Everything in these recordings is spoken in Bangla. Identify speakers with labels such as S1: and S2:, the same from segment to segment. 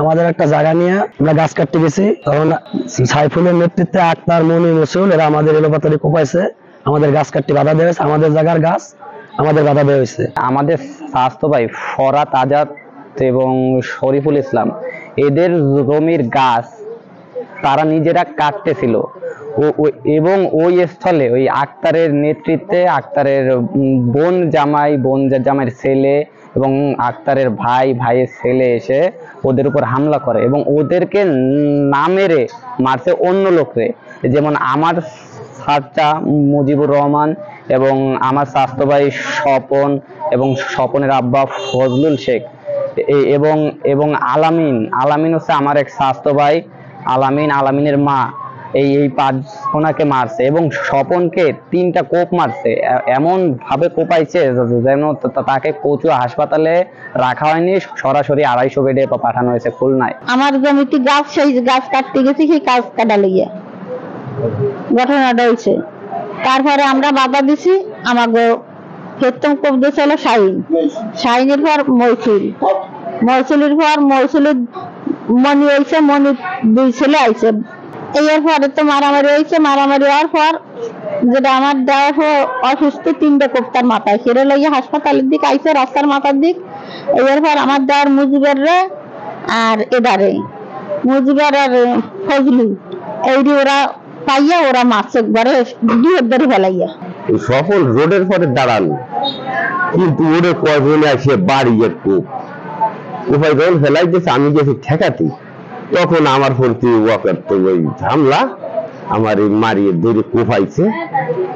S1: আমাদের একটা জায়গা নিয়ে আমরা গাছ কাটতে গেছি, তখন সাইফুলের নেতৃত্বে আক্তার, মনি, মসুল এরা আমাদের এলোপাতাড়ি কোপাইছে, আমাদের গাছ কাটতে বাধা দেওয়া হয়েছে, আমাদের জায়গার গাছ আমাদের বাধা দেওয়া হয়েছে।
S2: আমাদের স্বাস্থ্য ভাই ফরাত আজাদ এবং শরীফুল ইসলাম এদের জমির গাছ তারা নিজেরা কাটতেছিল এবং ওই স্থলে ওই আক্তারের নেতৃত্বে আক্তারের বোন জামাইয়ের ছেলে এবং আক্তারের ভাইয়ের ছেলে এসে ওদের উপর হামলা করে এবং ওদেরকে না মেরে মারছে অন্য লোকরে, যেমন আমার চাচা মুজিবুর রহমান এবং আমার স্বাস্থ্য ভাই স্বপন এবং স্বপনের আব্বা ফজলুল শেখ এবং আলামিন হচ্ছে আমার এক স্বাস্থ্য ভাই, আলামিনের মা এই 5 জনাকে মারছে এবং স্বপনকে 3টা কোপ মারছে, এমন ভাবে কোপাইছে যেন তাকে কচু হাসপাতালে রাখা হয়নি, সরাসরি 250 বেডে পাঠানো হয়েছে খুলনায়।
S3: আমার জমিতে গাছ কাটতে গেছি, সেই গাছ কাটা লেগে ঘটনাটা হয়েছে। তারপরে আমরা বাধা দিছি, আমাকে প্রথম কোপ দিয়েছে হলো শাহিনের পর মৌসুলের পর মনি হয়েছে, মনি 2 ছেলে আইছে। এর পরে তো মারামারি হয়েছে, মারামারি হওয়ার পর যেটা আমার দেওয়া অসুস্থ 3টা কোপ তার মাথায়, সেরে লইয়ে হাসপাতালের দিক আইছে, রাস্তার মাথার দিক। এর পর আমার দেওয়ার মুজিবের আর এদারে মুজিবের আর ফজলু এইটি ওরা পাইয়া ওরা মাছ একবারে 2 ধরে ফেলাইয়া
S4: সফল রোডের পরে দাঁড়ানো, কিন্তু ওরে কয়জনে আসে বাড়ি একটু উপায় যখন ফেলাইতেছে, আমি গেছি ঠেকাতে, তখন আমার প্রতি ওই ঝামলা আমার মারিয়ে দৌড়ে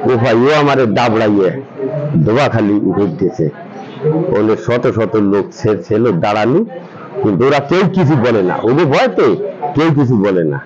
S4: কোপাইও আমার দাবড়াইয়ে ধোয়া খালি উঠতেছে। ওদের শত শত লোক ছিল দাঁড়ানি, কিন্তু ওরা কেউ কিছু বলে না, ওদের ভয়তে কেউ কিছু বলে না।